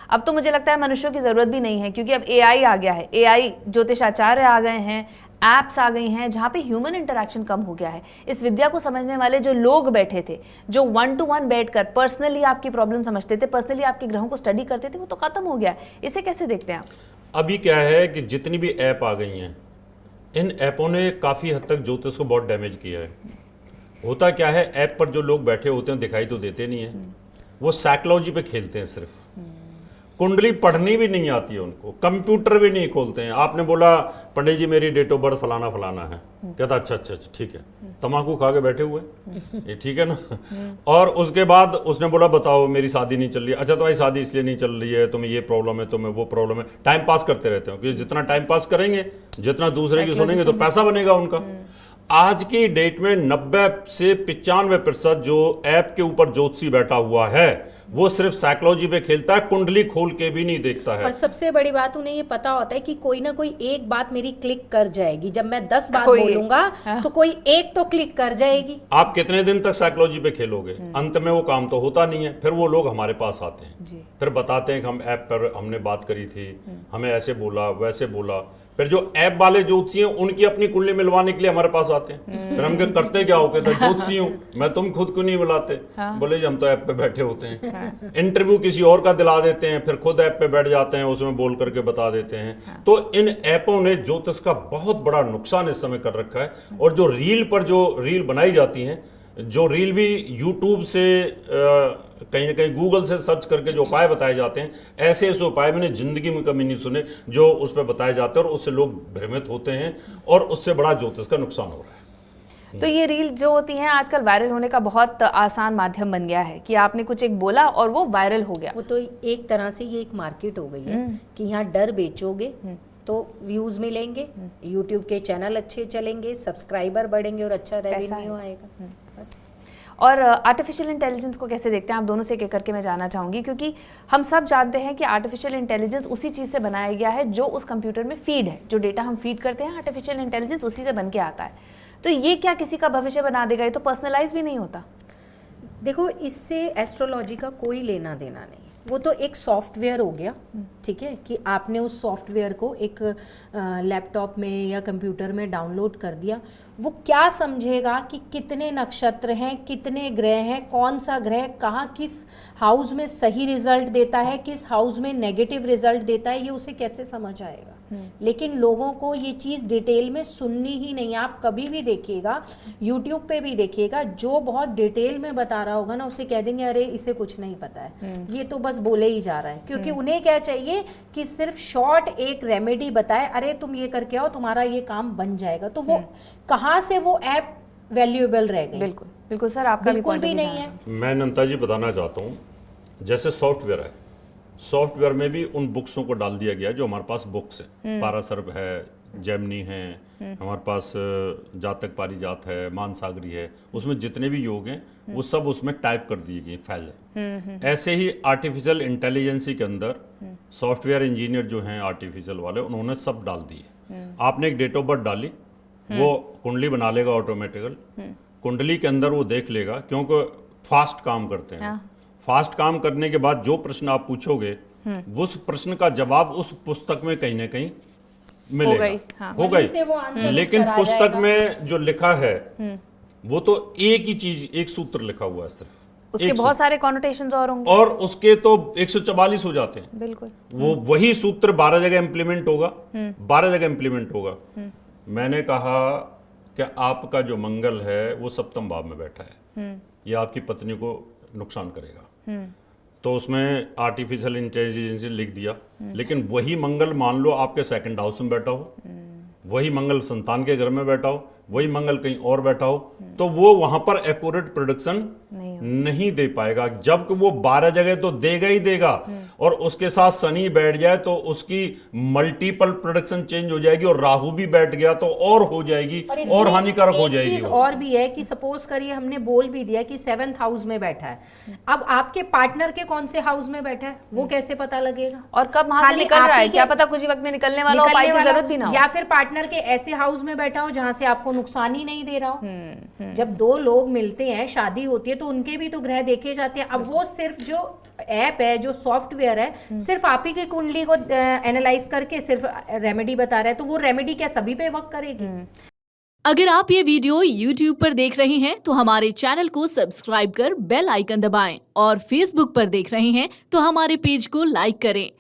अब तो मुझे लगता है मनुष्यों की जरूरत भी नहीं है, क्योंकि अब एआई आ गया है, एआई ज्योतिषाचार्य आ गए हैं, एप्स आ गई हैं जहाँ पे ह्यूमन इंटरेक्शन कम हो गया है। इस विद्या को समझने वाले जो लोग बैठे थे, जो 1 to 1 बैठकर पर्सनली आपकी प्रॉब्लम समझते थे, पर्सनली आपके ग्रहों को स्टडी करते थे, वो तो खत्म हो गया है। इसे कैसे देखते हैं आप? अभी क्या है कि जितनी भी ऐप आ गई हैं, इन ऐपों ने काफ़ी हद तक ज्योतिष को बहुत डैमेज किया है। होता क्या है, ऐप पर जो लोग बैठे होते हैं दिखाई तो देते नहीं है, वो साइकोलॉजी पे खेलते हैं सिर्फ। कुंडली पढ़नी भी नहीं आती है उनको, कंप्यूटर भी नहीं खोलते हैं। आपने बोला पंडित जी मेरी डेट ऑफ बर्थ फलाना फलाना है, कहता अच्छा अच्छा अच्छा ठीक है, तम्बाकू खा के बैठे हुए ये ठीक है ना। और उसके बाद उसने बोला बताओ मेरी शादी नहीं चल रही है, अच्छा तुम्हारी शादी इसलिए नहीं चल रही है, तुम्हें ये प्रॉब्लम है, तुम्हें वो प्रॉब्लम है। टाइम पास करते रहते हो, क्योंकि जितना टाइम पास करेंगे, जितना दूसरे की सुनेंगे तो पैसा बनेगा उनका। आज की डेट में 90 से 95% जो ऐप के ऊपर ज्योतिषी बैठा हुआ है वो सिर्फ साइकोलॉजी पे खेलता है, कुंडली खोल के भी नहीं देखता है। और सबसे बड़ी बात उन्हें ये पता होता है कि कोई ना कोई एक बात मेरी क्लिक कर जाएगी। जब मैं 10 बात बोलूंगा तो कोई एक तो क्लिक कर जाएगी। आप कितने दिन तक साइकोलॉजी पे खेलोगे? अंत में वो काम तो होता नहीं है। फिर वो लोग हमारे पास आते हैं, फिर बताते हैं कि हम ऐप पर हमने बात करी थी, हमें ऐसे बोला वैसे बोला। फिर जो ऐप वाले ज्योतिषी हैं उनकी अपनी कुंडली मिलवाने के लिए हमारे पास आते हैं। फिर हम करते क्या हो, कहते ज्योतिषी हूँ मैं, तुम खुद को नहीं बुलाते। बोले जी हम तो ऐप पे बैठे होते हैं। इंटरव्यू किसी और का दिला देते हैं, फिर खुद ऐप पे बैठ जाते हैं, उसमें बोल करके बता देते हैं। तो इन ऐपों ने ज्योतिष का बहुत बड़ा नुकसान इस समय कर रखा है। और जो रील पर जो रील बनाई जाती हैं, जो रील भी यूट्यूब से कहीं ना कहीं गूगल से सर्च करके जो उपाय बताए जाते हैं, ऐसे ऐसे उपाय मैंने जिंदगी में कभी नहीं सुने जो उस पर बताए जाते हैं, और उससे लोग भ्रमित होते हैं और उससे बड़ा ज्योतिष का नुकसान हो रहा है। तो ये रील जो होती हैं आजकल वायरल होने का बहुत आसान माध्यम बन गया है कि आपने कुछ एक बोला और वो वायरल हो गया। वो तो एक तरह से ये एक मार्केट हो गई है कि यहाँ डर बेचोगे तो व्यूज मिलेंगे, यूट्यूब के चैनल अच्छे चलेंगे, सब्सक्राइबर बढ़ेंगे और अच्छा रेवेन्यू आएगा। और आर्टिफिशियल इंटेलिजेंस को कैसे देखते हैं आप? दोनों से एक करके मैं जानना चाहूँगी, क्योंकि हम सब जानते हैं कि आर्टिफिशियल इंटेलिजेंस उसी चीज़ से बनाया गया है जो उस कंप्यूटर में फीड है। जो डेटा हम फीड करते हैं, आर्टिफिशियल इंटेलिजेंस उसी से बन के आता है। तो ये क्या किसी का भविष्य बना देगा? ये तो पर्सनलाइज भी नहीं होता। देखो, इससे एस्ट्रोलॉजी का कोई लेना देना नहीं, वो तो एक सॉफ्टवेयर हो गया। ठीक है कि आपने उस सॉफ्टवेयर को एक लैपटॉप में या कंप्यूटर में डाउनलोड कर दिया। वो क्या समझेगा कि कितने नक्षत्र हैं, कितने ग्रह हैं, कौन सा ग्रह कहाँ किस हाउस में सही रिजल्ट देता है, किस हाउस में नेगेटिव रिजल्ट देता है, ये उसे कैसे समझ आएगा? लेकिन लोगों को ये चीज़ डिटेल में सुननी ही नहीं। आप कभी भी देखिएगा, यूट्यूब पे भी देखिएगा, जो बहुत डिटेल में बता रहा होगा ना, उसे कह देंगे अरे इसे कुछ नहीं पता है, ये तो बस बोले ही जा रहा है। क्योंकि उन्हें क्या चाहिए कि सिर्फ शॉर्ट एक रेमेडी बताए, अरे तुम ये करके आओ तुम्हारा ये काम बन जाएगा। तो वो कहाँ से वो ऐप वैल्यूएबल रह गई? बिल्कुल बिल्कुल सर, आपका बिल्कुल भी नहीं है। मैं नंता जी बताना चाहता हूँ, जैसे सॉफ्टवेयर है, सॉफ्टवेयर में भी उन बुक्सों को डाल दिया गया है जो हमारे पास बुक्स है। पारासर्प है, जेमिनी है, हमारे पास जातक पारिजात है, मानसागरी है, उसमें जितने भी योग हैं वो सब उसमें टाइप कर दिए गए फाइल है। ऐसे ही आर्टिफिशियल इंटेलिजेंसी के अंदर सॉफ्टवेयर इंजीनियर जो हैं आर्टिफिशियल वाले, उन्होंने सब डाल दिए। आपने एक डेट ऑफ बर्थ डाली, वो कुंडली बना लेगा ऑटोमेटिकल। कुंडली के अंदर वो देख लेगा, क्योंकि फास्ट काम करते हैं। फास्ट काम करने के बाद जो प्रश्न आप पूछोगे उस प्रश्न का जवाब उस पुस्तक में कहीं ना कहीं मिलेगा। हो गई। लेकिन पुस्तक में जो लिखा है वो तो एक ही चीज, एक सूत्र लिखा हुआ है सिर्फ, उसके बहुत सारे कॉनोटेशंस और होंगे, और उसके तो 144 हो जाते हैं। बिल्कुल। वो वही सूत्र 12 जगह इंप्लीमेंट होगा, 12 जगह इंप्लीमेंट होगा। मैंने कहा कि आपका जो मंगल है वो सप्तम भाव में बैठा है, ये आपकी पत्नी को नुकसान करेगा। तो उसमें आर्टिफिशियल इंटेलिजेंस लिख दिया। लेकिन वही मंगल मान लो आपके सेकंड हाउस में बैठा हो, वही मंगल संतान के घर में बैठा हो, वही मंगल कहीं और बैठा हो, तो वो वहां पर एक्यूरेट प्रोडक्शन नहीं दे पाएगा। जबकि वो 12 जगह तो देगा ही देगा, और उसके साथ शनि बैठ जाए तो उसकी मल्टीपल प्रोडक्शन चेंज हो जाएगी, और राहु भी बैठ गया तो और हो जाएगी, और हानिकारक हो जाएगी। चीज और भी है कि सपोज करिए हमने बोल भी दिया कि 7th हाउस में बैठा है, अब आपके पार्टनर के कौन से हाउस में बैठा है वो कैसे पता लगेगा? और कब वहां से निकल रहा है क्या पता, कुछ ही वक्त में निकलने वाला हो, उपाय की जरूरत भी ना हो। या फिर पार्टनर के ऐसे हाउस में बैठा हो जहां से आपको नुकसान ही नहीं दे रहा हो। जब दो लोग मिलते हैं, शादी होती है, तो उनकी उनके भी तो ग्रह देखे जाते हैं। अब वो सिर्फ जो ऐप है, जो सॉफ्टवेयर है, सिर्फ आप ही की कुंडली को एनालाइज करके सिर्फ रेमेडी बता रहा है, तो वो रेमेडी क्या सभी पे वर्क करेगी? अगर आप ये वीडियो YouTube पर देख रहे हैं तो हमारे चैनल को सब्सक्राइब कर बेल आइकन दबाएं और Facebook पर देख रहे हैं तो हमारे पेज को लाइक करें।